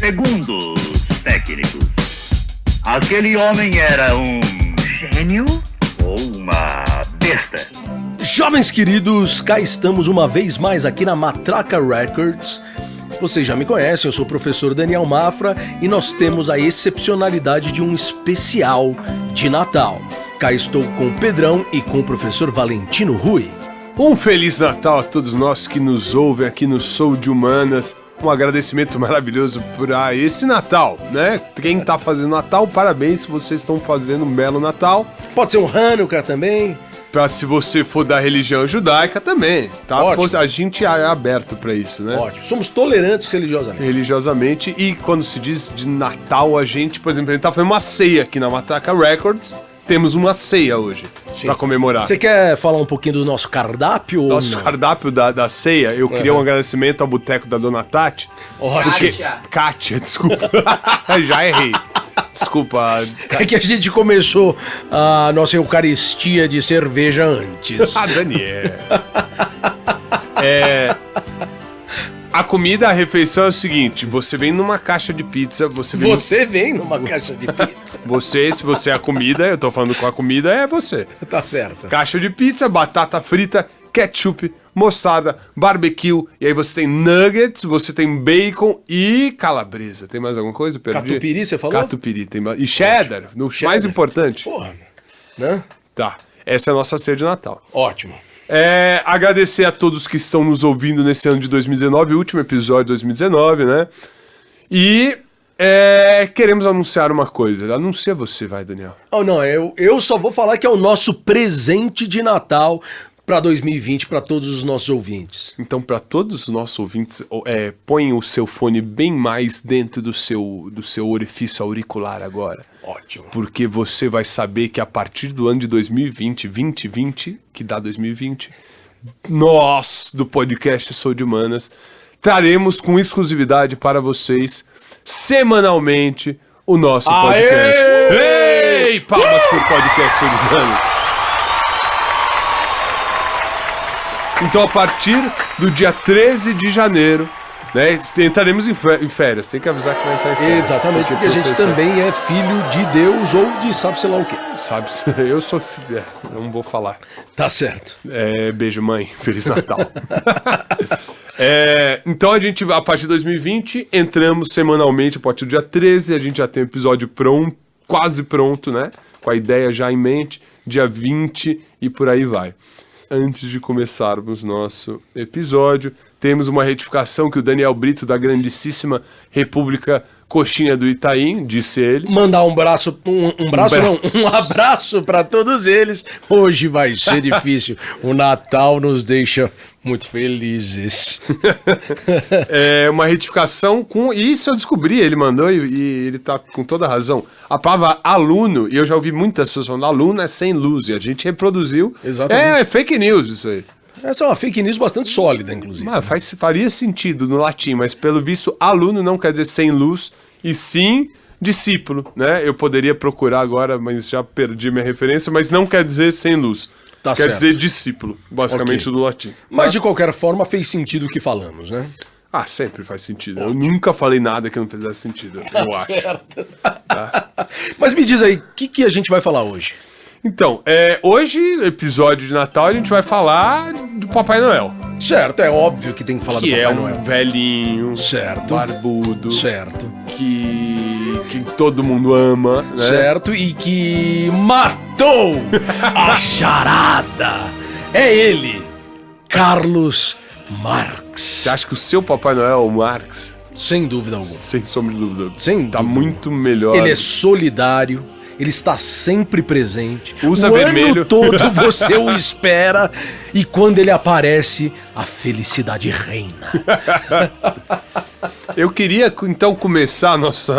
Segundo os técnicos, aquele homem era um gênio ou uma besta? Jovens queridos, cá estamos uma vez mais aqui na Matraca Records. Vocês já me conhecem, eu sou o professor Daniel Mafra e nós temos a excepcionalidade de um especial de Natal. Cá estou com o Pedrão e com o professor Valentino Rui. Um Feliz Natal a todos nós que nos ouvem aqui no Sou de Humanas. Um agradecimento maravilhoso por esse Natal, né? Quem tá fazendo Natal, parabéns se vocês estão fazendo um belo Natal. Pode ser um Hanukkah também. Pra se você for da religião judaica também, tá? Ótimo. A gente é aberto pra isso, né? Ótimo. Somos tolerantes religiosamente. Religiosamente. E quando se diz de Natal, a gente, por exemplo, a gente tá fazendo uma ceia aqui na Matraca Records. Temos uma ceia hoje, Sim. Pra comemorar. Você quer falar um pouquinho do nosso cardápio ou Nosso não? cardápio da ceia, eu queria um agradecimento ao boteco da Dona Tati. Ótimo. Kátia, desculpa. Já errei. Desculpa. É que a gente começou a nossa eucaristia de cerveja antes. Ah, Daniel. A comida, a refeição é o seguinte: você vem numa caixa de pizza, Você vem numa caixa de pizza. se você é a comida, eu tô falando com a comida, é você. Tá certo. Caixa de pizza, batata frita, ketchup, mostarda, barbecue, e aí você tem nuggets, você tem bacon e calabresa. Tem mais alguma coisa? Perdi? Catupiry, você falou? Catupiry. E cheddar, mais importante. Porra, né? Tá, essa é a nossa ceia de Natal. Ótimo. Agradecer a todos que estão nos ouvindo nesse ano de 2019, último episódio de 2019, né? E queremos anunciar uma coisa. Anuncia você, vai, Daniel. Oh, não, eu só vou falar que é o nosso presente de Natal para 2020 para todos os nossos ouvintes. Então, para todos os nossos ouvintes, põe o seu fone bem mais dentro do seu orifício auricular agora. Ótimo. Porque você vai saber que a partir do ano de 2020, que dá 2020, nós, do podcast Sou de Humanas, traremos com exclusividade para vocês, semanalmente, o nosso podcast. Ei! Palmas pro podcast Sou de Humanas. Então, a partir do dia 13 de janeiro, né, entraremos em férias. Tem que avisar que vai entrar em férias. Exatamente, porque a gente também é filho de Deus ou de sabe-se lá o quê. Sabe, eu sou filho, não vou falar. Tá certo. Beijo, mãe. Feliz Natal. Então, a gente, a partir de 2020, entramos semanalmente, a partir do dia 13, a gente já tem o episódio pronto, quase pronto, né? Com a ideia já em mente, dia 20 e por aí vai. Antes de começarmos nosso episódio, temos uma retificação que o Daniel Brito, da grandíssima República Coxinha do Itaim, disse ele. Mandar um abraço para todos eles. Hoje vai ser difícil. O Natal nos deixa muito felizes. Uma retificação com... Isso eu descobri, ele mandou e ele tá com toda a razão. A palavra aluno, e eu já ouvi muitas pessoas falando, aluno é sem luz, e a gente reproduziu. Exatamente. É fake news isso aí. Essa é uma fake news bastante sólida, inclusive. Faria sentido no latim, mas pelo visto, aluno não quer dizer sem luz, e sim discípulo, né? Eu poderia procurar agora, mas já perdi minha referência, mas não quer dizer sem luz. Tá Quer certo. dizer discípulo, basicamente, do latim. Mas de qualquer forma fez sentido o que falamos, né? Sempre faz sentido. Eu nunca falei nada que não fizesse sentido, eu acho. Certo. Mas me diz aí, o que a gente vai falar hoje? Então, hoje, episódio de Natal, a gente vai falar do Papai Noel. Certo, é óbvio que tem que falar do Que Papai é Noel. um velhinho, Certo. barbudo, Certo. que todo mundo ama, né? Certo, e que matou a charada. É ele, Carlos Marx. Você acha que o seu Papai Noel é o Marx? Sem dúvida alguma. Sem sombra de dúvida. Sem Tá dúvida. muito melhor. Ele é solidário, ele está sempre presente. Usa o vermelho. ano todo você o espera e quando ele aparece, a felicidade reina. Eu queria, então, começar nosso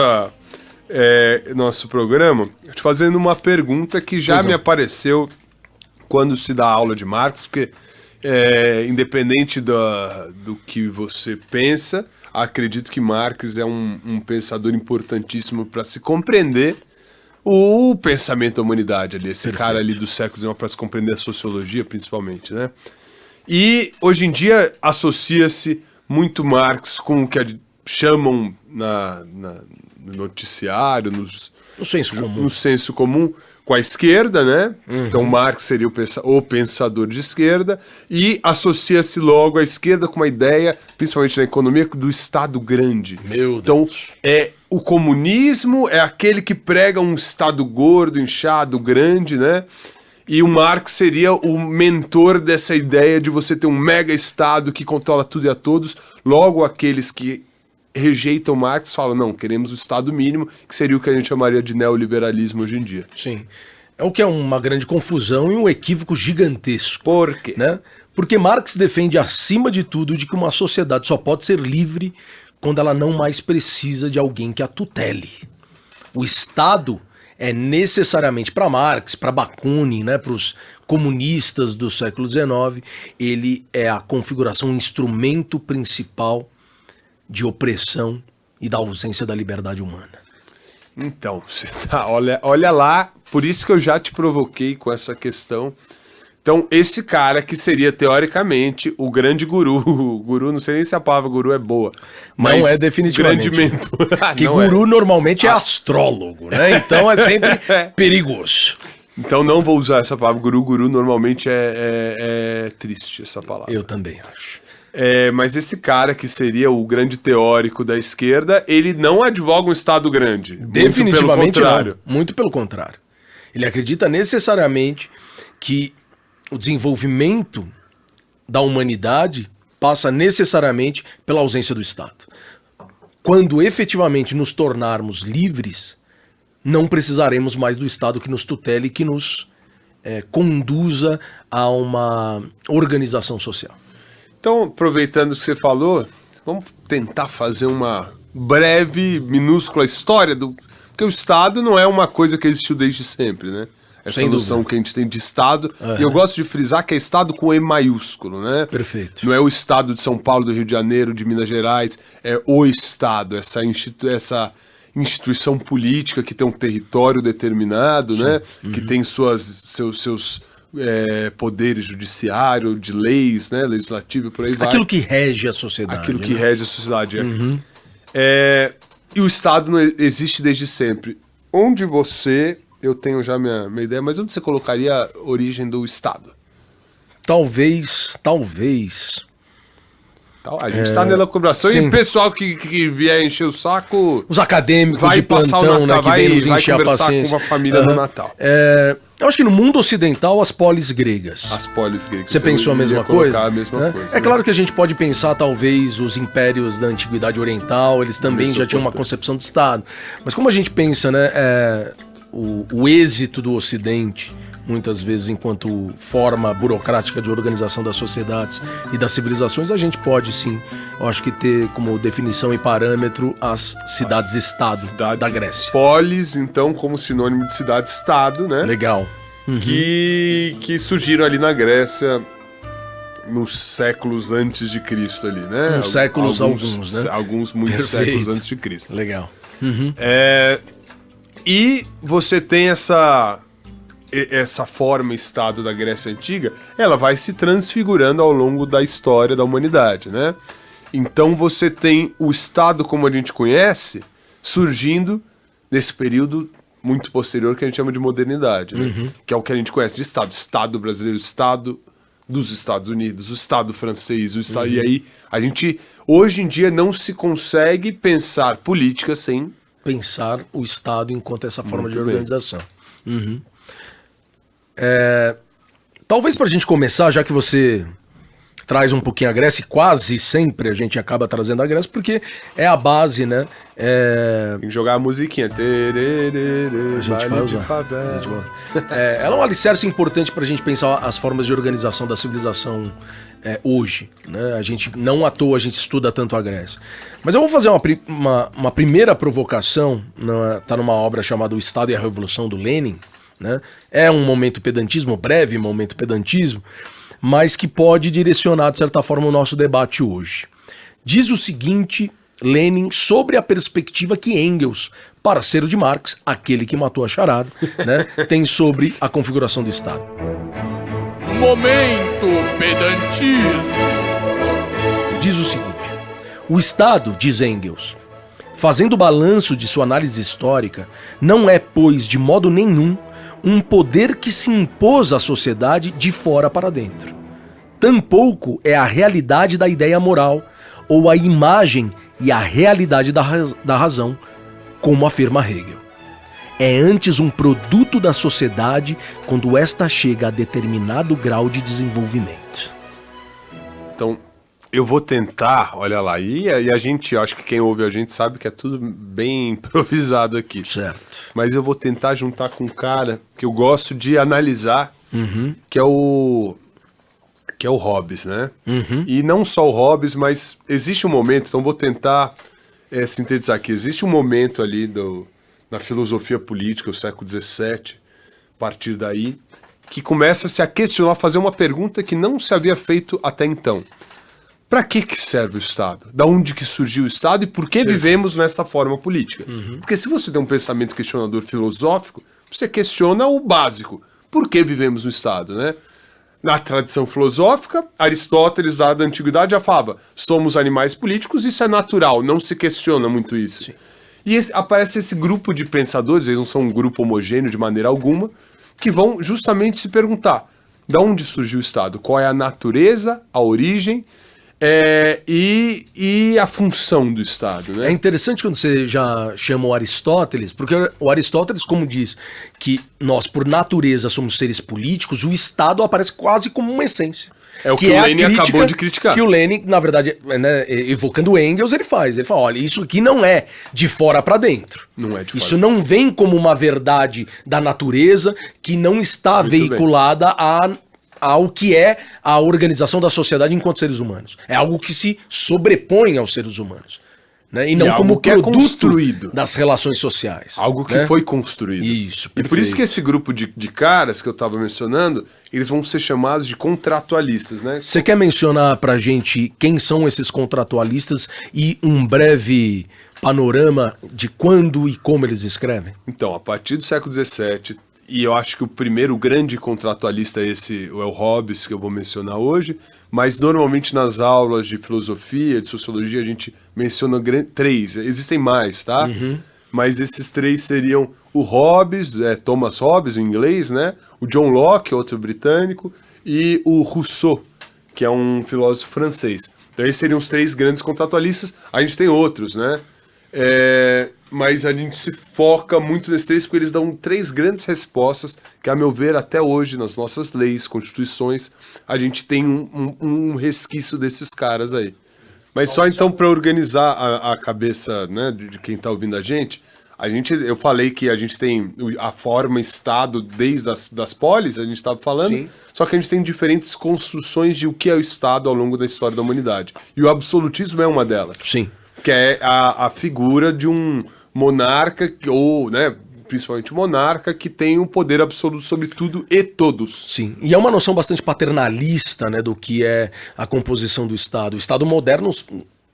programa te fazendo uma pergunta que já me apareceu quando se dá aula de Marx, porque independente do que você pensa, acredito que Marx é um pensador importantíssimo para se compreender o pensamento da humanidade ali, esse cara ali do século XIX, para se compreender a sociologia principalmente, né? E hoje em dia associa-se muito Marx com o que chamam no noticiário, no senso comum, com a esquerda, né? Então Marx seria o pensador de esquerda e associa-se logo à esquerda com uma ideia, principalmente na economia, do Estado grande. Então, o comunismo é aquele que prega um Estado gordo, inchado, grande, né? E o Marx seria o mentor dessa ideia de você ter um mega Estado que controla tudo e a todos. Logo, aqueles que rejeitam Marx falam, não, queremos o Estado mínimo, que seria o que a gente chamaria de neoliberalismo hoje em dia. Sim. É o que é uma grande confusão e um equívoco gigantesco. Por quê? Né? Porque Marx defende, acima de tudo, de que uma sociedade só pode ser livre quando ela não mais precisa de alguém que a tutele. O Estado é necessariamente, para Marx, para Bakunin, né, para os comunistas do século XIX, ele é a configuração, um instrumento principal de opressão e da ausência da liberdade humana. Então, olha lá, por isso que eu já te provoquei com essa questão. Então, esse cara que seria, teoricamente, o grande guru, não sei nem se a palavra guru é boa, mas não é definitivamente. Grande mentor. Que guru normalmente é astrólogo, né? Então é sempre perigoso. Então não vou usar essa palavra guru normalmente é triste essa palavra. Eu também acho. Mas esse cara que seria o grande teórico da esquerda, ele não advoga um Estado grande. Definitivamente não. Muito pelo contrário. Ele acredita necessariamente que o desenvolvimento da humanidade passa necessariamente pela ausência do Estado. Quando efetivamente nos tornarmos livres, não precisaremos mais do Estado que nos tutele e que nos conduza a uma organização social. Então, aproveitando o que você falou, vamos tentar fazer uma breve, minúscula história porque o Estado não é uma coisa que existiu desde sempre, né? Essa noção que a gente tem de Estado. E eu gosto de frisar que é Estado com E maiúsculo, né? Perfeito. Não é o Estado de São Paulo, do Rio de Janeiro, de Minas Gerais. É o Estado, essa instituição política que tem um território determinado, né? Que tem seus poderes judiciário, de leis, né? Legislativo e por aí vai. Aquilo que rege a sociedade. Aquilo que rege a sociedade. E o Estado não existe desde sempre. Onde você... Eu tenho já minha ideia, mas onde você colocaria a origem do Estado? Talvez. A gente está na elaboração e o pessoal que vier encher o saco... Os acadêmicos vai de passar plantão, o Natal, né, que vem nos encher a conversar paciência. com a família no Natal. Eu acho que no mundo ocidental, as polis gregas. As polis gregas. Você pensou a mesma coisa? A mesma coisa, É claro que a gente pode pensar, talvez, os impérios da Antiguidade Oriental, eles também já tinham uma concepção de Estado. Mas como a gente pensa, né, o êxito do Ocidente, muitas vezes enquanto forma burocrática de organização das sociedades e das civilizações, a gente pode sim, eu acho que ter como definição e parâmetro as cidades-estado da Grécia. Polis, então, como sinônimo de cidade-estado, né? Legal. Que surgiram ali na Grécia nos séculos antes de Cristo ali, né? Alguns, né? Muitos séculos antes de Cristo. Legal. E você tem essa forma Estado da Grécia Antiga, ela vai se transfigurando ao longo da história da humanidade, né? Então você tem o Estado como a gente conhece surgindo nesse período muito posterior que a gente chama de modernidade, né? Que é o que a gente conhece de Estado. Estado brasileiro, Estado dos Estados Unidos, o Estado francês, o Estado... E aí, a gente, hoje em dia, não se consegue pensar política sem... pensar o Estado enquanto essa forma de organização. Talvez para a gente começar, já que você traz um pouquinho a Grécia, e quase sempre a gente acaba trazendo a Grécia, porque é a base, né? Tem que jogar a musiquinha. A gente vai usar. Ela é um alicerce importante para a gente pensar as formas de organização da civilização hoje, né? A gente, não à toa a gente estuda tanto a Grécia. Mas eu vou fazer uma primeira provocação, tá numa obra chamada O Estado e a Revolução, do Lenin, né? É um momento pedantismo, breve momento pedantismo, mas que pode direcionar, de certa forma, o nosso debate hoje. Diz o seguinte, Lenin, sobre a perspectiva que Engels, parceiro de Marx, aquele que matou a charada, né, tem sobre a configuração do Estado. Momento pedantismo. Diz o seguinte: O Estado, diz Engels, fazendo balanço de sua análise histórica, não é, pois, de modo nenhum, um poder que se impôs à sociedade de fora para dentro. Tampouco é a realidade da ideia moral, ou a imagem e a realidade da razão, como afirma Hegel. É antes um produto da sociedade quando esta chega a determinado grau de desenvolvimento. Então, eu vou tentar, olha lá, e a gente, acho que quem ouve a gente sabe que é tudo bem improvisado aqui. Certo. Mas eu vou tentar juntar com um cara que eu gosto de analisar, que é o Hobbes, né? E não só o Hobbes, mas existe um momento, então vou tentar sintetizar aqui, existe um momento ali na filosofia política, o século XVII, a partir daí, que começa-se a questionar, a fazer uma pergunta que não se havia feito até então. Para que serve o Estado? Da onde que surgiu o Estado e por que vivemos nessa forma política? Porque se você tem um pensamento questionador filosófico, você questiona o básico. Por que vivemos no Estado, né? Na tradição filosófica, Aristóteles, da Antiguidade, já falava, somos animais políticos, isso é natural, não se questiona muito isso. Sim. E aparece esse grupo de pensadores, eles não são um grupo homogêneo de maneira alguma, que vão justamente se perguntar, de onde surgiu o Estado? Qual é a natureza, a origem e a função do Estado, né? É interessante quando você já chama o Aristóteles, porque o Aristóteles, como diz que nós, por natureza, somos seres políticos, o Estado aparece quase como uma essência. É o que o Lenin acabou de criticar. Que o Lenin, na verdade, né, evocando Engels, ele fala, olha, isso aqui não é de fora para dentro. Não é de fora. Isso não vem como uma verdade da natureza que não está muito veiculada ao que é a organização da sociedade enquanto seres humanos. É algo que se sobrepõe aos seres humanos. Né? E não como que produto é construído das relações sociais. Algo que foi construído. Isso, perfeito. E por isso que esse grupo de caras que eu estava mencionando, eles vão ser chamados de contratualistas, né? Você quer mencionar pra gente quem são esses contratualistas e um breve panorama de quando e como eles escrevem? Então, a partir do século XVII, e eu acho que o primeiro grande contratualista é o Hobbes, que eu vou mencionar hoje, mas normalmente nas aulas de filosofia, de sociologia, a gente menciona três, existem mais, tá? Mas esses três seriam o Hobbes, Thomas Hobbes em inglês, né? O John Locke, outro britânico, e o Rousseau, que é um filósofo francês. Então esses seriam os três grandes contratualistas, a gente tem outros, né? Mas a gente se foca muito nesses três porque eles dão três grandes respostas que, a meu ver, até hoje, nas nossas leis, constituições, a gente tem um resquício desses caras aí. Mas só então para organizar a cabeça, né, de quem está ouvindo a gente, eu falei que a gente tem a forma Estado desde das polis, a gente estava falando, sim, só que a gente tem diferentes construções de o que é o Estado ao longo da história da humanidade. E o absolutismo é uma delas. Sim. Que é a figura de um monarca, ou, né, principalmente monarca, que tem um poder absoluto sobre tudo e todos. Sim, e é uma noção bastante paternalista, né, do que é a composição do Estado. O Estado moderno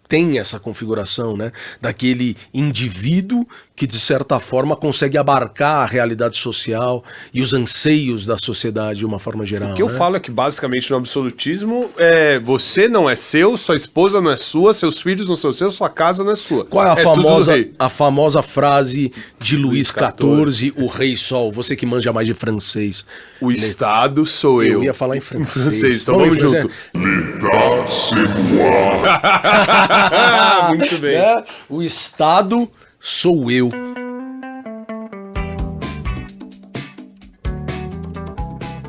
tem essa configuração, né, daquele indivíduo que, de certa forma, consegue abarcar a realidade social e os anseios da sociedade de uma forma geral. O que eu falo é que, basicamente, no absolutismo, você não é seu, sua esposa não é sua, seus filhos não são seus, sua casa não é sua. Qual é a famosa frase de Luís XIV, o Rei Sol? Você que manja mais de francês. O Estado sou eu. Eu ia falar em francês. Então vamos junto. L'État, c'est moi. Muito bem. O Estado sou eu.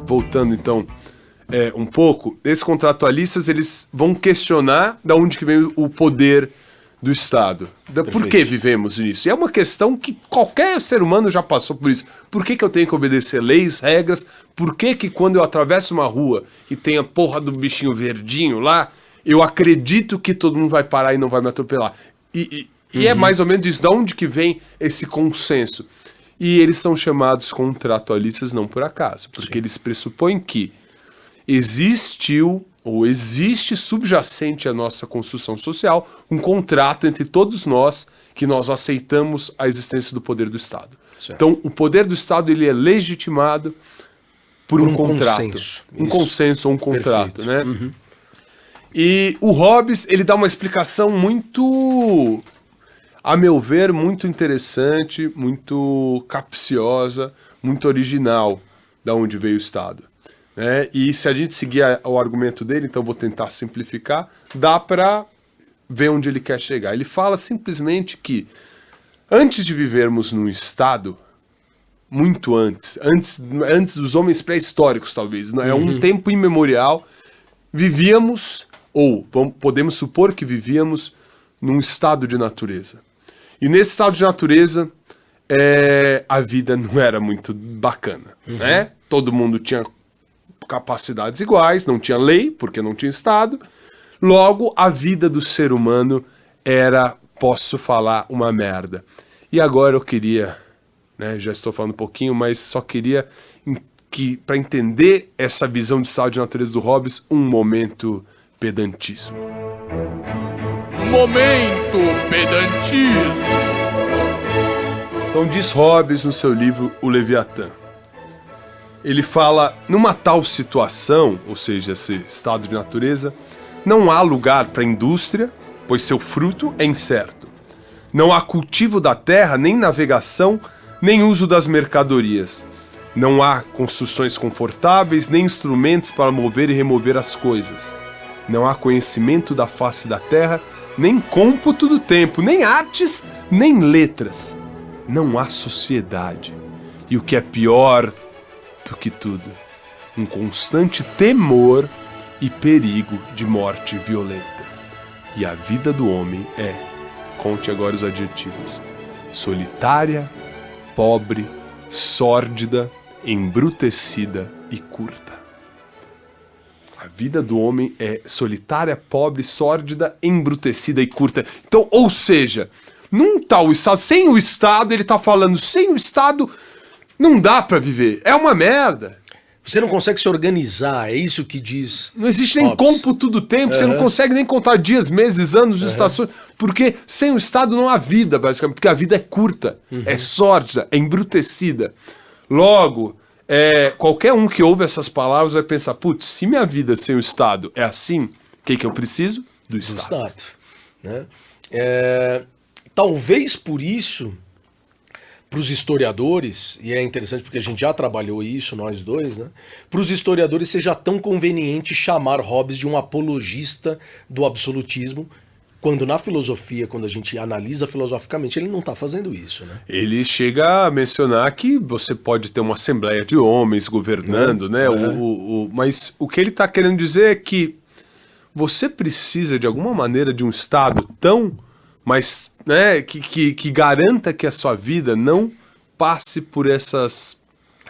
Voltando então um pouco, esses contratualistas eles vão questionar de onde que vem o poder do Estado. Por que vivemos nisso? E é uma questão que qualquer ser humano já passou por isso. Por que eu tenho que obedecer leis, regras? Por que quando eu atravesso uma rua e tem a porra do bichinho verdinho lá, eu acredito que todo mundo vai parar e não vai me atropelar? E é mais ou menos isso. De onde que vem esse consenso? E eles são chamados contratualistas não por acaso, porque eles pressupõem que existiu ou existe subjacente à nossa construção social um contrato entre todos nós que nós aceitamos a existência do poder do Estado. Certo. Então, o poder do Estado ele é legitimado por um contrato. Consenso. Um consenso ou um contrato, né? E o Hobbes, ele dá uma explicação muito, a meu ver, muito interessante, muito capciosa, muito original da onde veio o Estado. Né? E se a gente seguir o argumento dele, então vou tentar simplificar, dá para ver onde ele quer chegar. Ele fala simplesmente que antes de vivermos num Estado, muito antes dos homens pré-históricos talvez, é um tempo imemorial, vivíamos, ou podemos supor que vivíamos, num estado de natureza. E nesse estado de natureza, a vida não era muito bacana, né? Todo mundo tinha capacidades iguais, não tinha lei, porque não tinha Estado. Logo, a vida do ser humano era, posso falar, uma merda. E agora eu queria, né, já estou falando um pouquinho, mas só queria que, para entender essa visão de estado de natureza do Hobbes, um momento pedantismo. Momento pedantismo. Então diz Hobbes no seu livro O Leviatã. Ele fala, numa tal situação, ou seja, esse estado de natureza, não há lugar para a indústria, pois seu fruto é incerto. Não há cultivo da terra, nem navegação, nem uso das mercadorias. Não há construções confortáveis, nem instrumentos para mover e remover as coisas. Não há conhecimento da face da terra, nem cômputo do tempo, nem artes, nem letras. Não há sociedade. E o que é pior do que tudo, um constante temor e perigo de morte violenta. E a vida do homem é, conte agora os adjetivos, solitária, pobre, sórdida, embrutecida e curta. A vida do homem é solitária, pobre, sórdida, embrutecida e curta. Então, ou seja, num tal estado, sem o Estado, ele tá falando, sem o Estado não dá pra viver, é uma merda. Você não consegue se organizar, é isso que diz. Não existe nem cômputo do tempo, você não consegue nem contar dias, meses, anos, estações, porque sem o Estado não há vida, basicamente, porque a vida é curta, é sórdida, é embrutecida. Logo, qualquer um que ouve essas palavras vai pensar, putz, se minha vida sem o Estado é assim, o que eu preciso? Do Estado. Né? Talvez por isso, para os historiadores, e é interessante porque a gente já trabalhou isso, nós dois, né? Para os historiadores seja tão conveniente chamar Hobbes de um apologista do absolutismo, quando na filosofia, quando a gente analisa filosoficamente, ele não está fazendo isso, né? Ele chega a mencionar que você pode ter uma assembleia de homens governando, né? Mas o que ele está querendo dizer é que você precisa, de alguma maneira, de um Estado tão... mas né, que garanta que a sua vida não passe por essas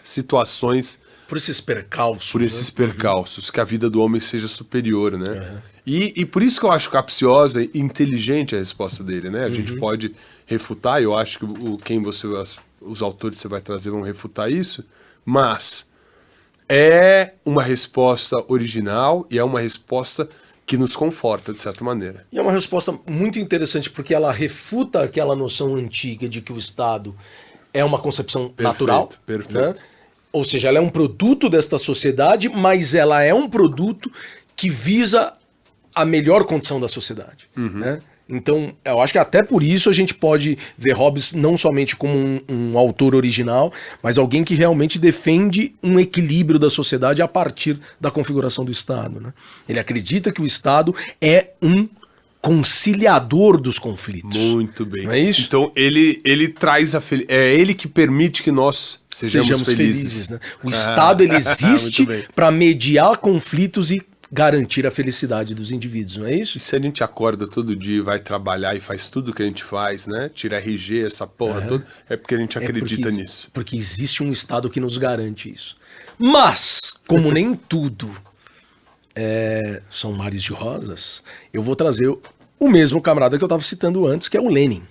situações... Por esses percalços. Por esses percalços, que a vida do homem seja superior, né? E por isso que eu acho capciosa e inteligente a resposta dele, né? A gente pode refutar, eu acho que os autores que você vai trazer vão refutar isso, mas é uma resposta original e é uma resposta que nos conforta, de certa maneira. E é uma resposta muito interessante, porque ela refuta aquela noção antiga de que o Estado é uma concepção natural. Perfeito. Né? Ou seja, ela é um produto desta sociedade, mas ela é um produto que visa a melhor condição da sociedade. Né? Então, eu acho que até por isso a gente pode ver Hobbes não somente como um autor original, mas alguém que realmente defende um equilíbrio da sociedade a partir da configuração do Estado. Né? Ele acredita que o Estado é um conciliador dos conflitos. Muito bem. Não é isso? Então, ele traz é ele que permite que nós sejamos felizes. Né? O Estado ele existe para mediar conflitos e garantir a felicidade dos indivíduos, não é isso? E se a gente acorda todo dia e vai trabalhar e faz tudo que a gente faz, né? Tira RG, essa porra toda, é porque a gente acredita nisso. Porque existe um Estado que nos garante isso. Mas, como nem tudo são mares de rosas, eu vou trazer o mesmo camarada que eu estava citando antes, que é o Lenin.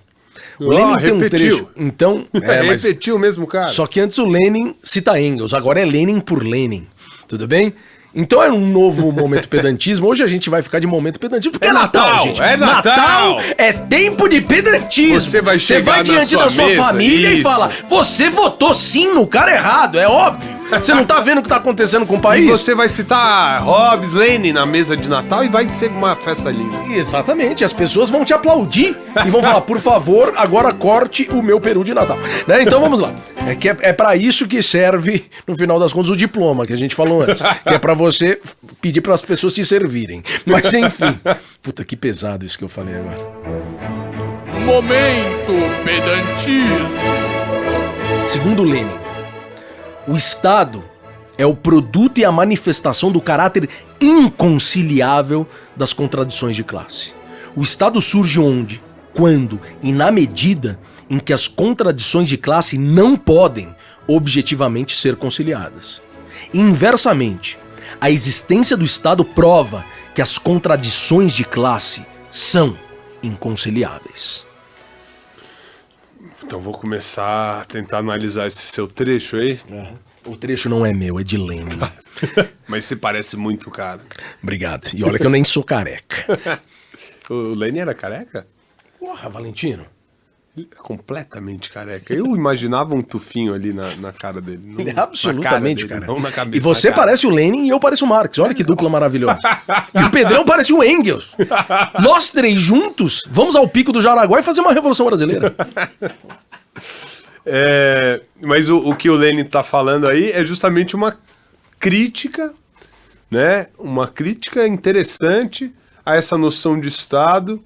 O Lenin tem repetiu. Um trecho. Então, repetiu mesmo, cara. Só que antes o Lenin cita Engels, agora é Lenin por Lenin. Tudo bem? Então é um novo momento pedantismo. Hoje a gente vai ficar de momento pedantismo, porque é Natal, gente. É Natal! É tempo de pedantismo. Você vai chegar diante da sua família e fala, você votou sim no cara errado, é óbvio. Você não tá vendo o que tá acontecendo com o E país? você vai citar Hobbes, Lenin na mesa de Natal e vai ser uma festa linda. Exatamente, as pessoas vão te aplaudir e vão falar, por favor, agora corte o meu peru de Natal. Né? Então vamos lá. É pra isso que serve, no final das contas, o diploma que a gente falou antes. Que é pra você pedir pras pessoas te servirem. Mas enfim. Puta, que pesado isso que eu falei agora. Momento pedantismo. Segundo Lenin, o Estado é o produto e a manifestação do caráter inconciliável das contradições de classe. O Estado surge onde, quando e na medida em que as contradições de classe não podem objetivamente ser conciliadas. Inversamente, a existência do Estado prova que as contradições de classe são inconciliáveis. Então vou começar a tentar analisar esse seu trecho aí. O trecho não é meu, é de Lenin. Mas você parece muito, cara. Obrigado. E olha que eu nem sou careca. O Lenin era careca? Porra, Valentino. Ele é completamente careca. Eu imaginava um tufinho ali na cara dele. Não, Ele é absolutamente careca. Não na cabeça, E você na cara. parece o Lenin e eu pareço o Marx. Olha que dupla maravilhosa. E o Pedrão parece o Engels. Nós três juntos vamos ao Pico do Jaraguá e fazer uma Revolução Brasileira. Mas o que o Lenin tá falando aí é justamente uma crítica, né? Uma crítica interessante a essa noção de Estado,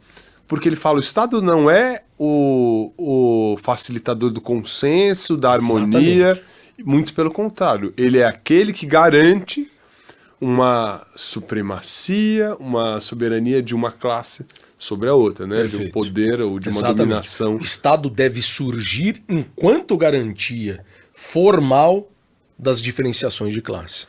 porque ele fala, o Estado não é o facilitador do consenso, da harmonia, exatamente. Muito pelo contrário, ele é aquele que garante uma supremacia, uma soberania de uma classe sobre a outra, né? Perfeito. De um poder ou de uma dominação. O Estado deve surgir enquanto garantia formal das diferenciações de classe.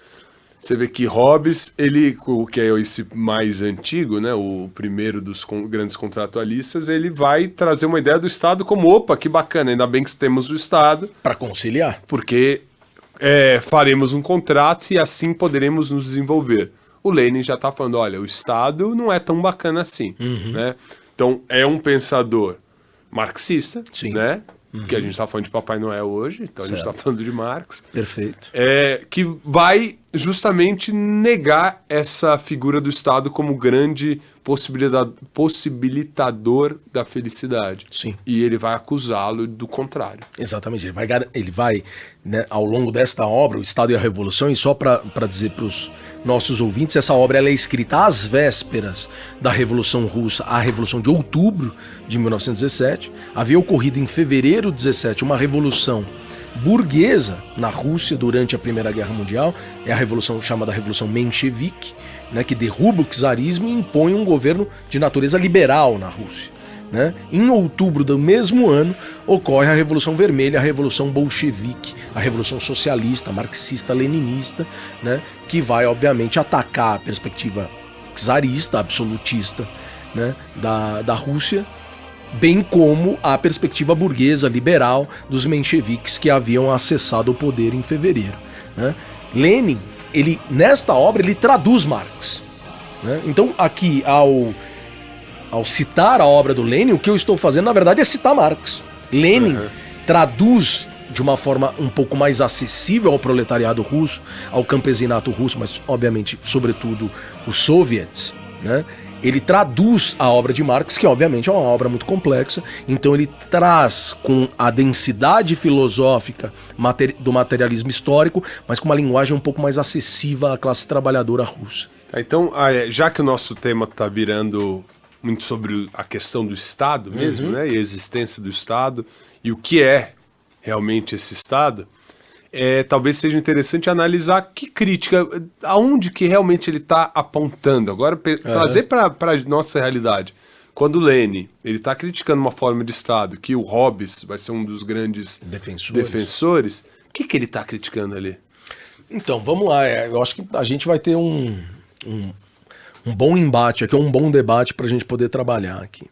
Você vê que Hobbes, ele, que é esse mais antigo, né, o primeiro dos grandes contratualistas, ele vai trazer uma ideia do Estado como, opa, que bacana, ainda bem que temos o Estado. Para conciliar. Porque faremos um contrato e assim poderemos nos desenvolver. O Lenin já está falando, olha, o Estado não é tão bacana assim. Né? Então, é um pensador marxista, sim, né? Que a gente está falando de Papai Noel hoje, então certo. A gente está falando de Marx. Perfeito. Que vai justamente negar essa figura do Estado como grande possibilitador da felicidade. Sim. E ele vai acusá-lo do contrário. Exatamente. Ele vai né, ao longo desta obra, O Estado e a Revolução, e só para dizer para os nossos ouvintes, essa obra ela é escrita às vésperas da Revolução Russa, a Revolução de Outubro de 1917. Havia ocorrido em fevereiro de 17 uma revolução burguesa na Rússia durante a Primeira Guerra Mundial. É a revolução chamada Revolução Menchevique, né, que derruba o czarismo e impõe um governo de natureza liberal na Rússia. Né? Em outubro do mesmo ano ocorre a Revolução Vermelha, a Revolução Bolchevique, a Revolução Socialista, Marxista-Leninista, né? Que vai obviamente atacar a perspectiva czarista, absolutista, né? da Rússia, bem como a perspectiva burguesa, liberal dos mencheviques que haviam acessado o poder em fevereiro. Né? Lenin, nesta obra, ele traduz Marx. Né? Então aqui, ao citar a obra do Lenin, o que eu estou fazendo, na verdade, é citar Marx. Lenin traduz de uma forma um pouco mais acessível ao proletariado russo, ao campesinato russo, mas, obviamente, sobretudo, os soviets, né? Ele traduz a obra de Marx, que, obviamente, é uma obra muito complexa, então ele traz com a densidade filosófica do materialismo histórico, mas com uma linguagem um pouco mais acessível à classe trabalhadora russa. Então, já que o nosso tema está virando muito sobre a questão do Estado mesmo, né? E a existência do Estado e o que é realmente esse Estado, talvez seja interessante analisar que crítica, aonde que realmente ele está apontando. Agora, trazer para a nossa realidade. Quando o Lenin ele está criticando uma forma de Estado, que o Hobbes vai ser um dos grandes defensores, o que ele está criticando ali? Então, vamos lá. Eu acho que a gente vai ter um um bom embate aqui, um bom debate para a gente poder trabalhar aqui.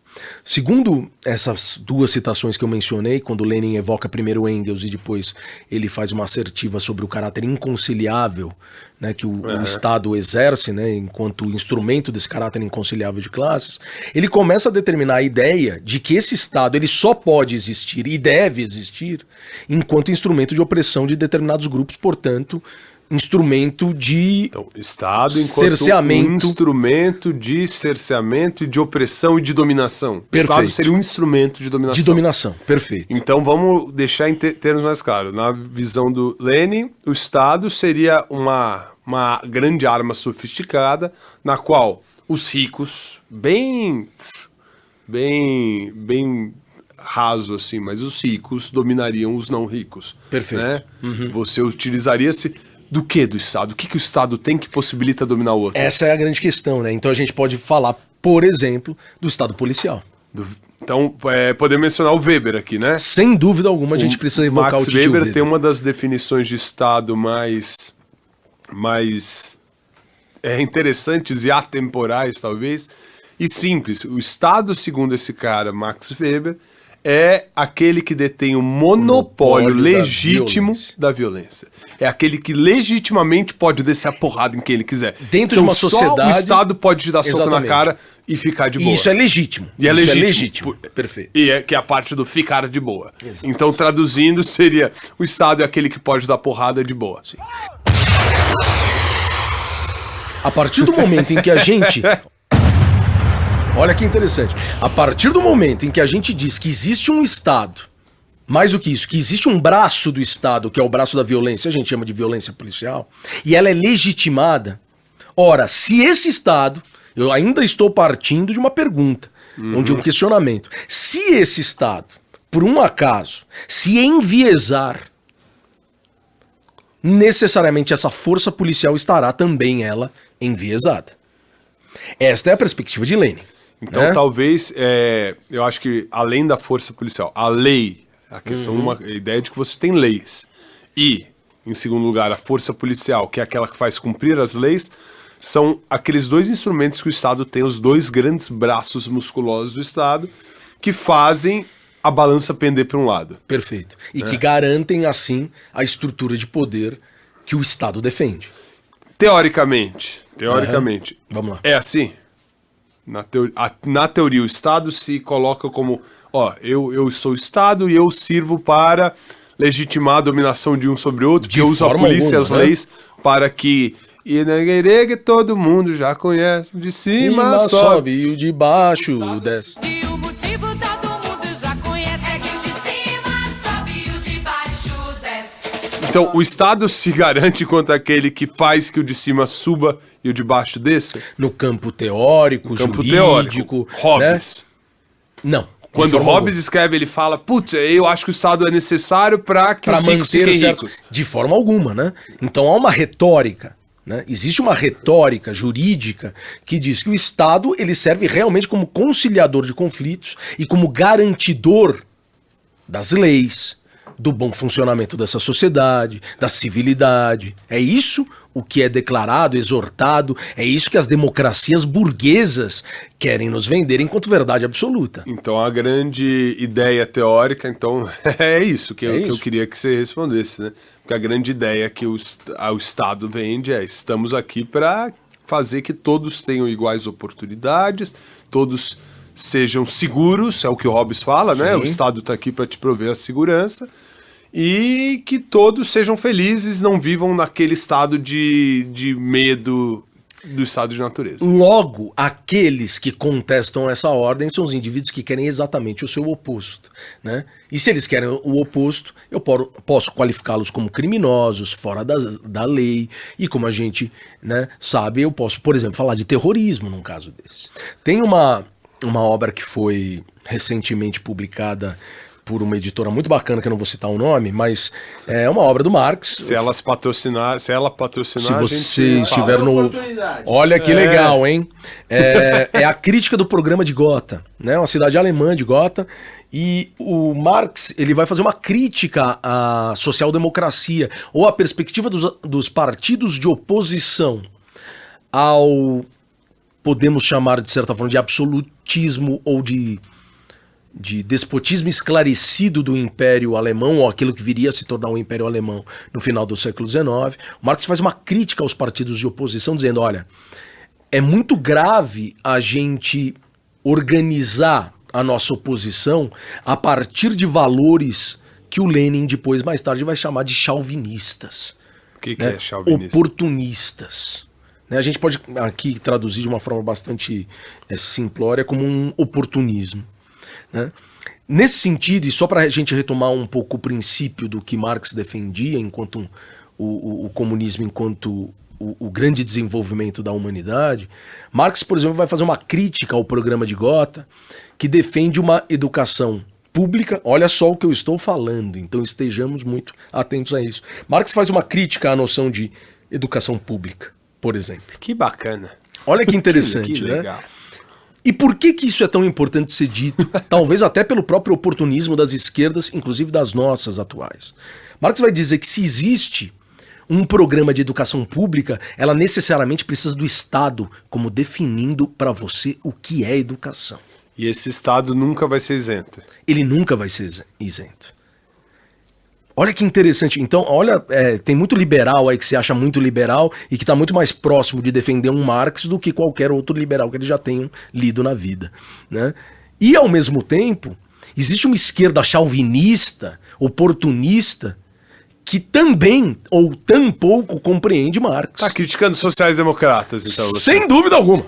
Segundo essas duas citações que eu mencionei, quando Lenin evoca primeiro Engels e depois ele faz uma assertiva sobre o caráter inconciliável, né, que o Estado exerce, né, enquanto instrumento desse caráter inconciliável de classes, ele começa a determinar a ideia de que esse Estado ele só pode existir e deve existir enquanto instrumento de opressão de determinados grupos, portanto, instrumento de Estado enquanto cerceamento, instrumento de cerceamento e de opressão e de dominação. Perfeito. O Estado seria um instrumento de dominação. De dominação, perfeito. Então vamos deixar em termos mais claros. Na visão do Lenin, o Estado seria uma grande arma sofisticada na qual os ricos, bem raso assim, mas os ricos dominariam os não ricos. Perfeito. Né? Você utilizaria-se do que do Estado? O que o Estado tem que possibilita dominar o outro? Essa é a grande questão, né? Então a gente pode falar, por exemplo, do Estado policial. Então, podemos mencionar o Weber aqui, né? Sem dúvida alguma, a gente precisa evocar Max o tio Weber tem uma das definições de Estado mais interessantes e atemporais, talvez, e simples. O Estado, segundo esse cara, Max Weber, é aquele que detém o monopólio legítimo da violência. É aquele que legitimamente pode descer a porrada em quem ele quiser. Dentro de uma sociedade... Só o Estado pode te dar soco na Exatamente. cara e ficar de boa. E isso é legítimo. E é Isso legítimo. Perfeito. E que é a parte do ficar de boa. Exato. Então, traduzindo, seria o Estado é aquele que pode dar porrada de boa. Sim. A partir do momento em que a gente... Olha que interessante. A partir do momento em que a gente diz que existe um Estado, mais do que isso, que existe um braço do Estado, que é o braço da violência, a gente chama de violência policial, e ela é legitimada, ora, se esse Estado, eu ainda estou partindo de uma pergunta, de um questionamento, se esse Estado, por um acaso, se enviesar, necessariamente essa força policial estará também ela enviesada. Esta é a perspectiva de Lenin. Então, talvez, eu acho que além da força policial, a lei, a questão, a ideia de que você tem leis, e, em segundo lugar, a força policial, que é aquela que faz cumprir as leis, são aqueles dois instrumentos que o Estado tem, os dois grandes braços musculosos do Estado, que fazem a balança pender para um lado. Perfeito. E que garantem, assim, a estrutura de poder que o Estado defende. Teoricamente, Vamos lá. é assim? Na teoria, o Estado se coloca como, eu sou o Estado e eu sirvo para legitimar a dominação de um sobre o outro, que eu uso a polícia e as leis para que todo mundo já conhece, de cima sobe e o de baixo desce. E o motivo todo mundo já conhece é que o de cima sobe e o de baixo desce. Então, o Estado se garante contra aquele que faz que o de cima suba e o de baixo desça? No campo teórico, jurídico. Hobbes. Né? Não. Quando Hobbes escreve, ele fala, putz, eu acho que o Estado é necessário para que os ricos fiquem ricos. De forma alguma, né? Então há uma retórica, né? Existe uma retórica jurídica que diz que o Estado ele serve realmente como conciliador de conflitos e como garantidor das leis, do bom funcionamento dessa sociedade, da civilidade. É isso o que é declarado, exortado, é isso que as democracias burguesas querem nos vender enquanto verdade absoluta. Então a grande ideia teórica, então, é isso que eu queria que você respondesse, né? Porque a grande ideia que o Estado vende é: estamos aqui para fazer que todos tenham iguais oportunidades, todos sejam seguros, é o que o Hobbes fala, né? O Estado está aqui para te prover a segurança e que todos sejam felizes, não vivam naquele estado de medo do estado de natureza. Logo, aqueles que contestam essa ordem são os indivíduos que querem exatamente o seu oposto, né? E se eles querem o oposto, eu posso qualificá-los como criminosos, fora da lei, e como a gente, né, sabe, eu posso, por exemplo, falar de terrorismo num caso desse. Tem uma obra que foi recentemente publicada por uma editora muito bacana, que eu não vou citar o nome, mas é uma obra do Marx. Se ela patrocinar, se a você gente estiver no... Olha que legal, hein? É a crítica do programa de Gotha, né? Uma cidade alemã de Gotha. E o Marx, ele vai fazer uma crítica à social-democracia, ou à perspectiva dos partidos de oposição ao podemos chamar, de certa forma, de absolutismo ou de despotismo esclarecido do Império Alemão, ou aquilo que viria a se tornar o Império Alemão no final do século XIX, Marx faz uma crítica aos partidos de oposição, dizendo, olha, é muito grave a gente organizar a nossa oposição a partir de valores que o Lenin depois, mais tarde, vai chamar de chauvinistas. O que é chauvinista? Oportunistas. A gente pode aqui traduzir de uma forma bastante simplória como um oportunismo. Né? Nesse sentido, e só para a gente retomar um pouco o princípio do que Marx defendia enquanto o comunismo enquanto o grande desenvolvimento da humanidade, Marx, por exemplo, vai fazer uma crítica ao programa de Gotha que defende uma educação pública. Olha só o que eu estou falando, então estejamos muito atentos a isso. Marx faz uma crítica à noção de educação pública, por exemplo. Que bacana. Olha que interessante, que legal. Né? E por que isso é tão importante ser dito? Talvez até pelo próprio oportunismo das esquerdas, inclusive das nossas atuais. Marx vai dizer que se existe um programa de educação pública, ela necessariamente precisa do Estado como definindo para você o que é educação. E esse Estado nunca vai ser isento. Ele nunca vai ser isento. Olha que interessante. Então, olha, tem muito liberal aí que se acha muito liberal e que está muito mais próximo de defender um Marx do que qualquer outro liberal que eles já tenham lido na vida. Né? E, ao mesmo tempo, existe uma esquerda chauvinista, oportunista, que também, ou tampouco, compreende Marx. Tá criticando sociais-democratas, então. Sem dúvida alguma.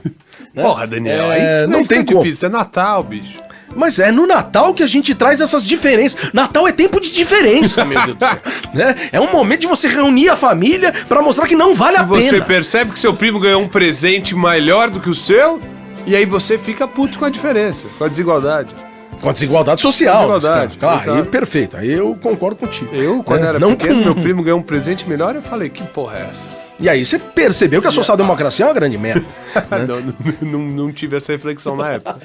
Né? Porra, Daniel, aí não tem como. difícil. É Natal, bicho. Mas é no Natal que a gente traz essas diferenças. Natal é tempo de diferença, meu Deus do céu. Né? É um momento de você reunir a família pra mostrar que não vale a pena. Você percebe que seu primo ganhou um presente melhor do que o seu, e aí você fica puto com a diferença, com a desigualdade. Com a desigualdade social. Desigualdade, claro, aí perfeito. Aí eu concordo contigo. Eu, quando era pequeno, meu primo ganhou um presente melhor, eu falei, que porra é essa? E aí você percebeu que a social-democracia é uma grande merda. Né? não tive essa reflexão na época.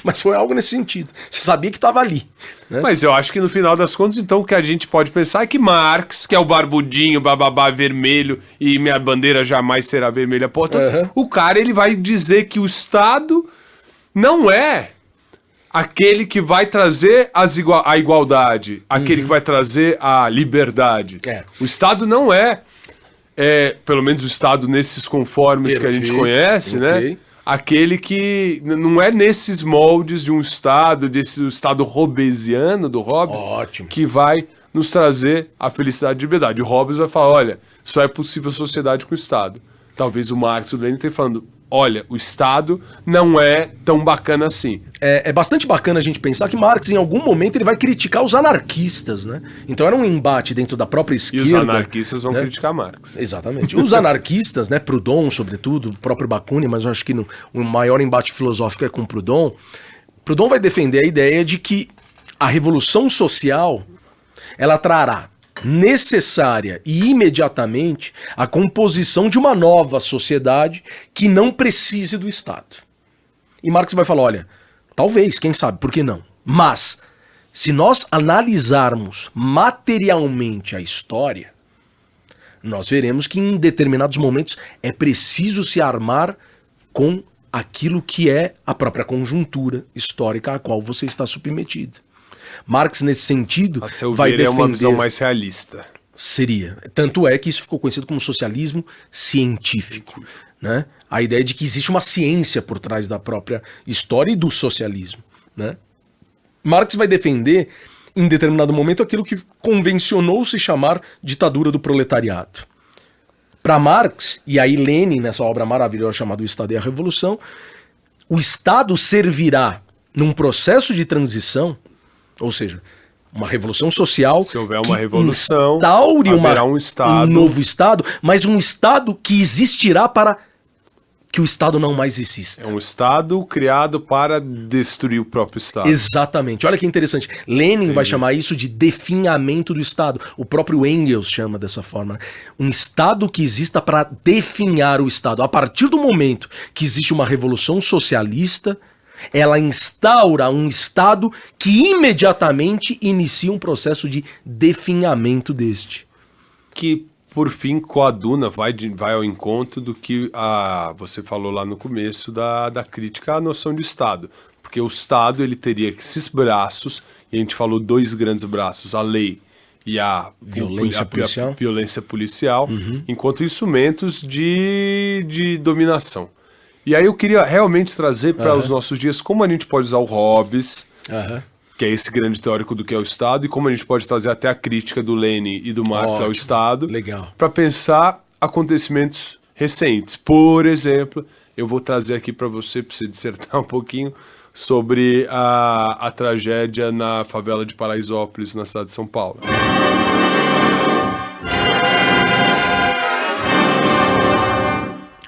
Mas foi algo nesse sentido. Você sabia que estava ali. Né? Mas eu acho que no final das contas, então, o que a gente pode pensar é que Marx, que é o barbudinho, bababá, vermelho, e minha bandeira jamais será vermelha, portanto, o cara, ele vai dizer que o Estado não é aquele que vai trazer a igualdade, aquele que vai trazer a liberdade. O Estado não é, pelo menos o Estado nesses conformes que a gente conhece, né? Aquele que não é nesses moldes de um Estado, desse Estado hobbesiano do Hobbes, que vai nos trazer a felicidade e a liberdade. O Hobbes vai falar, olha, só é possível sociedade com o Estado. Talvez o Marx e o Lenin tenham falando, olha, o Estado não é tão bacana assim. É bastante bacana a gente pensar que Marx, em algum momento, ele vai criticar os anarquistas, né? Então era um embate dentro da própria esquerda. E os anarquistas vão criticar Marx. Exatamente. Os anarquistas, né, Proudhon, sobretudo, o próprio Bakunin, mas eu acho que o maior embate filosófico é com Proudhon. Proudhon vai defender a ideia de que a revolução social, ela trará necessária e imediatamente a composição de uma nova sociedade que não precise do Estado. E Marx vai falar, olha, talvez, quem sabe, por que não? Mas, se nós analisarmos materialmente a história, nós veremos que em determinados momentos é preciso se armar com aquilo que é a própria conjuntura histórica a qual você está submetido. Marx, nesse sentido, vai defender... é uma visão mais realista. Seria. Tanto é que isso ficou conhecido como socialismo científico. Né? A ideia de que existe uma ciência por trás da própria história e do socialismo. Né? Marx vai defender, em determinado momento, aquilo que convencionou-se chamar ditadura do proletariado. Para Marx, e aí Lenin, nessa obra maravilhosa chamada O Estado e a Revolução, o Estado servirá num processo de transição, ou seja, uma revolução social. Se houver uma revolução, instaure haverá um novo Estado, mas um Estado que existirá para que o Estado não mais exista. É um Estado criado para destruir o próprio Estado. Exatamente. Olha que interessante. Lenin vai chamar isso de definhamento do Estado. O próprio Engels chama dessa forma. Um Estado que exista para definhar o Estado. A partir do momento que existe uma revolução socialista, ela instaura um Estado que imediatamente inicia um processo de definhamento deste. Que por fim, coaduna, vai ao encontro do que você falou lá no começo da crítica à noção de Estado. Porque o Estado ele teria esses braços, e a gente falou 2 grandes braços, a lei e a violência policial, enquanto instrumentos de dominação. E aí eu queria realmente trazer para os nossos dias como a gente pode usar o Hobbes, que é esse grande teórico do que é o Estado, e como a gente pode trazer até a crítica do Lenin e do Marx ao Estado, para pensar acontecimentos recentes. Por exemplo, eu vou trazer aqui para você dissertar um pouquinho sobre a tragédia na favela de Paraisópolis, na cidade de São Paulo.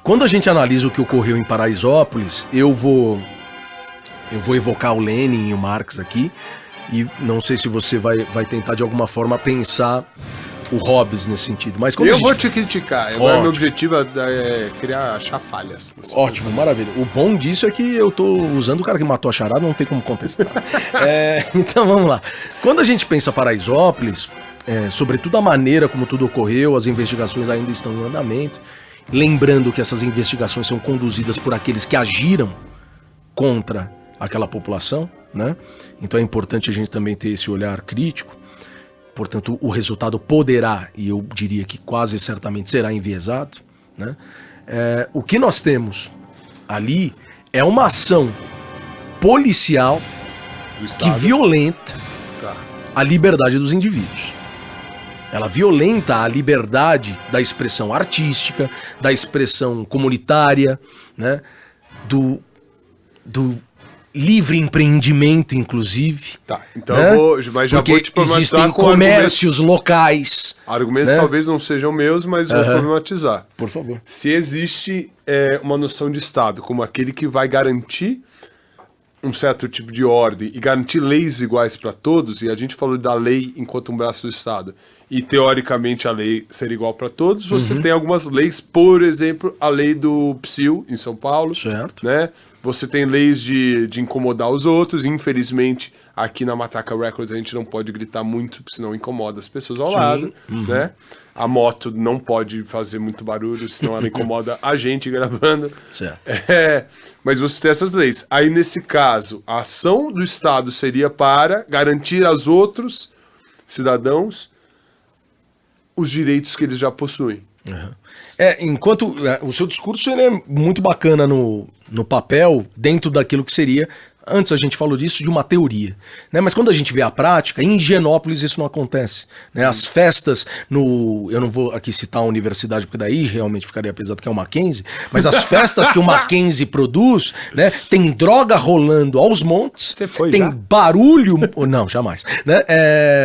Quando a gente analisa o que ocorreu em Paraisópolis, eu vou evocar o Lenin e o Marx aqui, e não sei se você vai tentar de alguma forma pensar o Hobbes nesse sentido. Mas eu vou te criticar. Agora meu objetivo é achar falhas. Ótimo, maravilha. O bom disso é que eu tô usando o cara que matou a charada, não tem como contestar. Então vamos lá. Quando a gente pensa Paraisópolis, sobretudo a maneira como tudo ocorreu, as investigações ainda estão em andamento, lembrando que essas investigações são conduzidas por aqueles que agiram contra aquela população, né? Então é importante a gente também ter esse olhar crítico. Portanto, o resultado poderá, e eu diria que quase certamente será enviesado, né? O que nós temos ali é uma ação policial que violenta a liberdade dos indivíduos. Ela violenta a liberdade da expressão artística, da expressão comunitária, né? Do livre empreendimento, inclusive. Tá, então né? Mas já vou te problematizar. Existem comércios locais. Argumentos né? talvez não sejam meus, mas vou problematizar. Por favor. Se existe uma noção de Estado como aquele que vai garantir um certo tipo de ordem e garantir leis iguais para todos, e a gente falou da lei enquanto um braço do Estado, e teoricamente a lei ser igual para todos, você tem algumas leis, por exemplo, a lei do PSIL em São Paulo, certo. Né? Você tem leis de incomodar os outros, infelizmente aqui na Matraca Records a gente não pode gritar muito, senão incomoda as pessoas ao lado, né? A moto não pode fazer muito barulho, senão ela incomoda a gente gravando. Certo. Mas você tem essas leis. Aí, nesse caso, a ação do Estado seria para garantir aos outros cidadãos os direitos que eles já possuem. Enquanto o seu discurso ele é muito bacana no papel, dentro daquilo que seria... Antes a gente falou disso, de uma teoria, né? Mas quando a gente vê a prática, em Higienópolis isso não acontece, né? As festas eu não vou aqui citar a universidade, porque daí realmente ficaria pesado que é o Mackenzie, mas as festas que o Mackenzie produz, né? Tem droga rolando aos montes, tem já? Barulho... Não, jamais, né?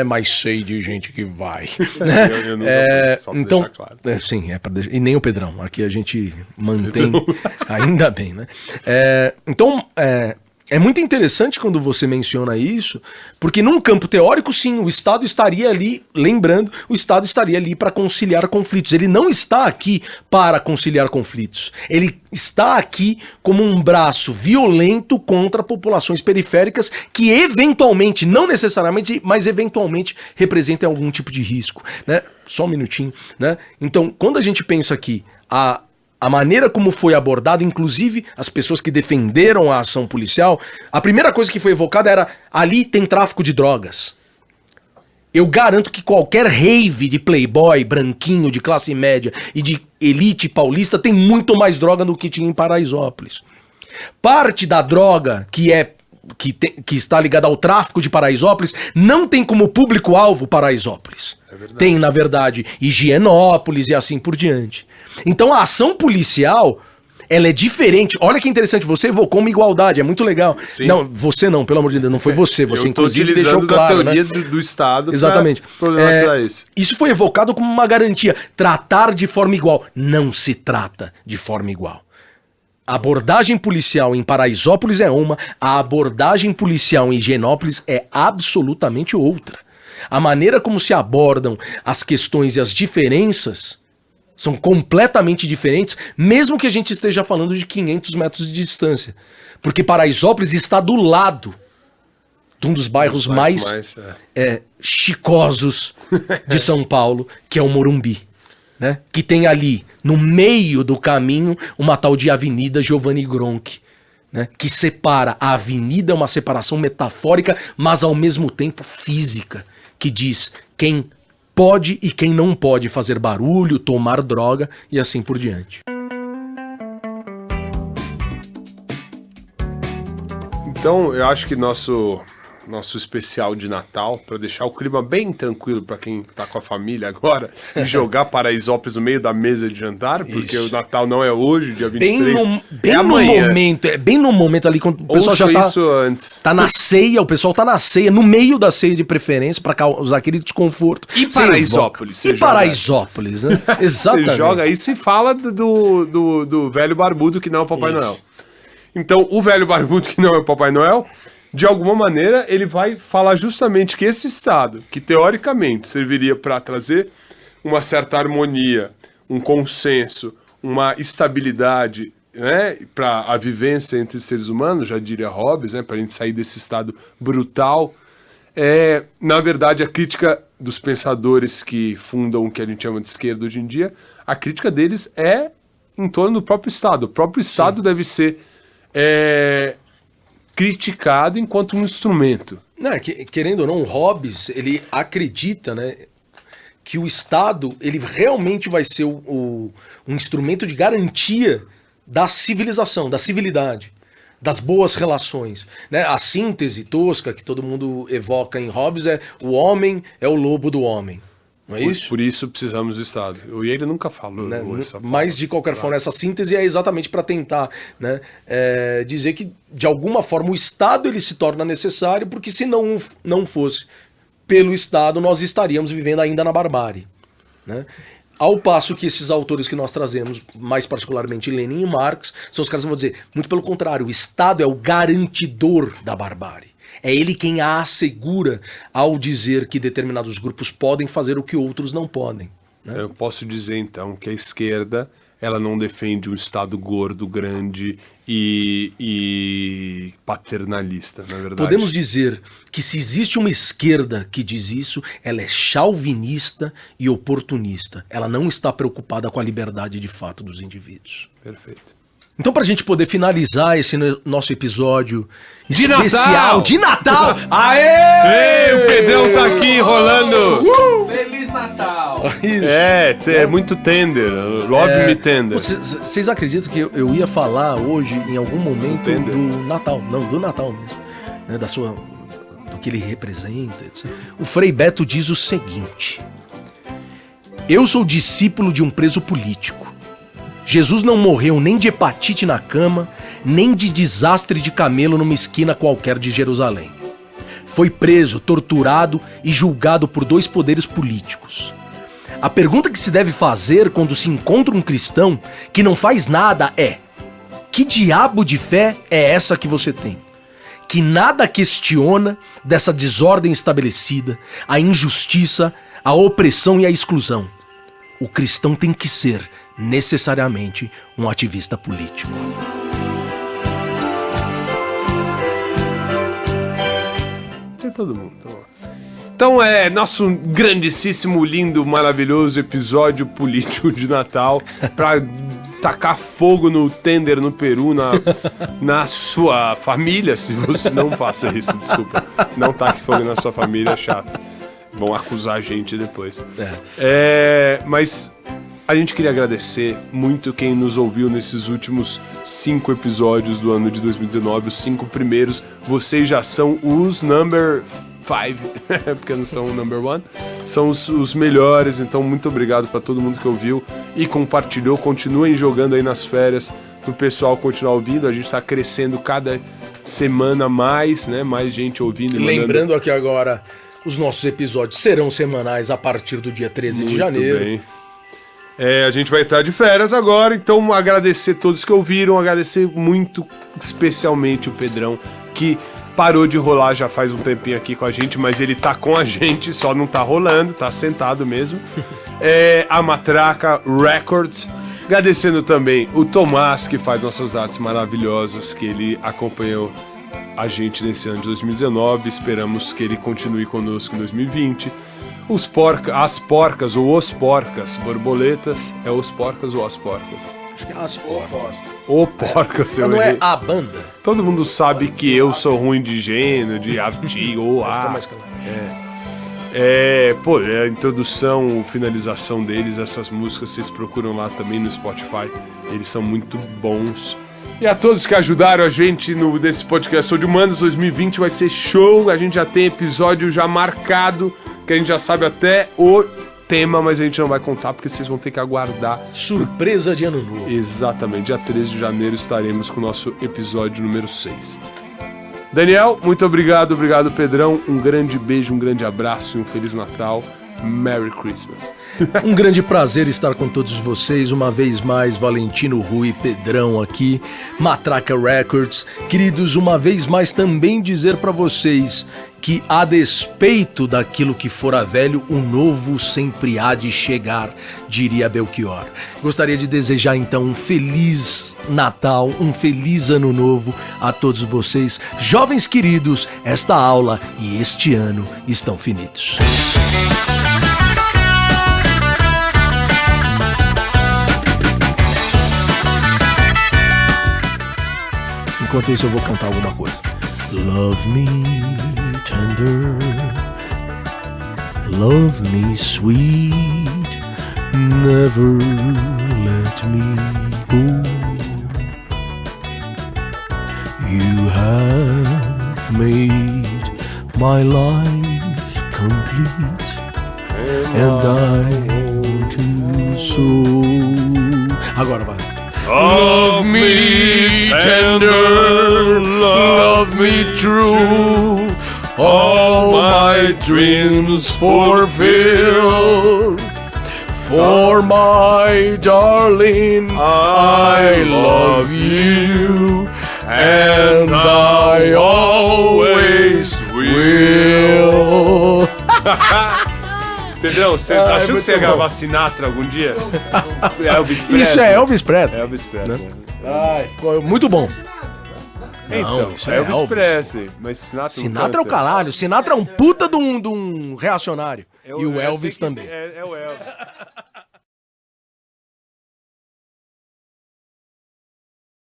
Mas sei de gente que vai. Né? Eu não vou, só pra então, deixar claro. Sim, pra deixar, e nem o Pedrão, aqui a gente mantém, ainda bem, né? Então... É muito interessante quando você menciona isso, porque num campo teórico, sim, o Estado estaria ali, lembrando, o Estado estaria ali para conciliar conflitos. Ele não está aqui para conciliar conflitos. Ele está aqui como um braço violento contra populações periféricas que eventualmente, não necessariamente, mas eventualmente representem algum tipo de risco, né? Só um minutinho, né? Então, quando a gente pensa aqui, a maneira como foi abordado, inclusive as pessoas que defenderam a ação policial, a primeira coisa que foi evocada era: ali tem tráfico de drogas. Eu garanto que qualquer rave de playboy, branquinho, de classe média e de elite paulista tem muito mais droga do que tinha em Paraisópolis. Parte da droga que está ligada ao tráfico de Paraisópolis não tem como público-alvo Paraisópolis. Tem, na verdade, Higienópolis e assim por diante. Então a ação policial, ela é diferente. Olha que interessante, você evocou uma igualdade, é muito legal. Sim. Não, você não, pelo amor de Deus, não foi você inclusive deixou claro, da teoria né? do Estado. Exatamente. Pra problematizar isso. Isso foi evocado como uma garantia, tratar de forma igual. Não se trata de forma igual. A abordagem policial em Paraisópolis é uma, a abordagem policial em Higienópolis é absolutamente outra. A maneira como se abordam as questões e as diferenças são completamente diferentes, mesmo que a gente esteja falando de 500 metros de distância. Porque Paraisópolis está do lado de um dos bairros mais chicosos de São Paulo, que é o Morumbi. né? Que tem ali, no meio do caminho, uma tal de Avenida Giovanni Gronchi, né? Que separa. A avenida é uma separação metafórica, mas ao mesmo tempo física, que diz quem pode e quem não pode fazer barulho, tomar droga e assim por diante. Então, eu acho que nosso especial de Natal, para deixar o clima bem tranquilo para quem tá com a família agora, e jogar Paraisópolis no meio da mesa de jantar, porque o Natal não é hoje, dia 23, é amanhã. Bem no momento ali, quando o pessoal já tá, isso antes. Tá na ceia, o pessoal tá na ceia, no meio da ceia de preferência, para causar aquele desconforto. E Paraisópolis? E Paraisópolis, né? Exatamente. Você joga aí, se fala do velho barbudo que não é o Papai Noel. Então, o velho barbudo que não é o Papai Noel, de alguma maneira, ele vai falar justamente que esse Estado, que teoricamente serviria para trazer uma certa harmonia, um consenso, uma estabilidade, né, para a vivência entre seres humanos, já diria Hobbes, né, para a gente sair desse Estado brutal, na verdade, a crítica dos pensadores que fundam o que a gente chama de esquerda hoje em dia, a crítica deles é em torno do próprio Estado. O próprio Estado deve ser criticado enquanto um instrumento. Não, querendo ou não, o Hobbes, ele acredita, né, que o Estado, ele realmente vai ser um instrumento de garantia da civilização, da civilidade, das boas relações, né? A síntese tosca que todo mundo evoca em Hobbes é o homem é o lobo do homem. Não é isso? Por isso precisamos do Estado. E ele nunca falou. Né? Mas, de qualquer forma, essa síntese é exatamente para tentar, né, dizer que, de alguma forma, o Estado ele se torna necessário, porque se não fosse pelo Estado, nós estaríamos vivendo ainda na barbárie. Né? Ao passo que esses autores que nós trazemos, mais particularmente Lenin e Marx, são os caras que vão dizer, muito pelo contrário, o Estado é o garantidor da barbárie. É ele quem a assegura ao dizer que determinados grupos podem fazer o que outros não podem. Né? Eu posso dizer, então, que a esquerda ela não defende um Estado gordo, grande e paternalista, na verdade. Podemos dizer que se existe uma esquerda que diz isso, ela é chauvinista e oportunista. Ela não está preocupada com a liberdade de fato dos indivíduos. Perfeito. Então, pra gente poder finalizar esse nosso episódio de especial Natal! De Natal! Aê! Ei, o Pedrão tá aqui rolando! Feliz Natal! É muito tender. Love me tender. Vocês acreditam que eu ia falar hoje, em algum momento, do Natal? Não, do Natal mesmo. Né, do que ele representa, etc. O Frei Beto diz o seguinte: eu sou discípulo de um preso político. Jesus não morreu nem de hepatite na cama, nem de desastre de camelo numa esquina qualquer de Jerusalém. Foi preso, torturado e julgado por 2 poderes políticos. A pergunta que se deve fazer quando se encontra um cristão que não faz nada é: que diabo de fé é essa que você tem? Que nada questiona dessa desordem estabelecida, a injustiça, a opressão e a exclusão. O cristão tem que ser necessariamente um ativista político. Tem todo mundo. Então é nosso grandíssimo, lindo, maravilhoso episódio político de Natal pra tacar fogo no tender no Peru, na sua família. Se você não faça isso, desculpa. Não taque fogo na sua família, é chato. Vão acusar a gente depois. Mas a gente queria agradecer muito quem nos ouviu nesses últimos 5 episódios do ano de 2019, os 5 primeiros. Vocês já são os number 5, porque não são o number 1. São os melhores, então muito obrigado para todo mundo que ouviu e compartilhou. Continuem jogando aí nas férias pro pessoal continuar ouvindo. A gente tá crescendo cada semana mais, né? Mais gente ouvindo. Lembrando aqui agora, os nossos episódios serão semanais a partir do dia 13 de janeiro. Bem. A gente vai entrar de férias agora, então agradecer todos que ouviram, agradecer muito especialmente o Pedrão, que parou de rolar já faz um tempinho aqui com a gente, mas ele tá com a gente, só não tá rolando, tá sentado mesmo. A Matraca Records, agradecendo também o Tomás, que faz nossas artes maravilhosas, que ele acompanhou a gente nesse ano de 2019, esperamos que ele continue conosco em 2020. As porcas ou os porcas, borboletas, é os porcas ou as porcas? Acho que é as porcas. O porcas, seu Mas não é errei. a banda? Todo mundo sabe que eu sou ruim de gênero, de artigo, ou Fica a. mais claro. Pô, a introdução, finalização deles, essas músicas, vocês procuram lá também no Spotify, eles são muito bons. E a todos que ajudaram a gente nesse podcast Sou de Humanos 2020 vai ser show, a gente já tem episódio já marcado, que a gente já sabe até o tema, mas a gente não vai contar porque vocês vão ter que aguardar. Surpresa de ano novo. Exatamente, dia 13 de janeiro estaremos com o nosso episódio número 6. Daniel, muito obrigado, Pedrão, um grande beijo, um grande abraço e um Feliz Natal, Merry Christmas. Um grande prazer estar com todos vocês, uma vez mais, Valentino Rui, Pedrão aqui, Matraca Records. Queridos, uma vez mais também dizer pra vocês que, a despeito daquilo que fora velho, o novo sempre há de chegar, diria Belchior. Gostaria de desejar então um feliz Natal, um feliz Ano Novo a todos vocês. Jovens queridos, esta aula e este ano estão finitos. Enquanto isso eu vou cantar alguma coisa. Love me tender, love me sweet, never let me go. You have made my life complete, and I want to so. Agora vai. Love me tender, love me true, all my dreams fulfill. For my darling, I love you, and I always will. Pedrão, você achou que você ia gravar Sinatra algum dia? Elvis Presley. Isso é Elvis Presley. Elvis Presley. Ai, ficou muito bom. Então, isso é Elvis Elvis. Presley. Mas Sinatra não Sinatra é o canta. caralho. Sinatra é um puta de um reacionário. E o Elvis eu sei que também. É o Elvis.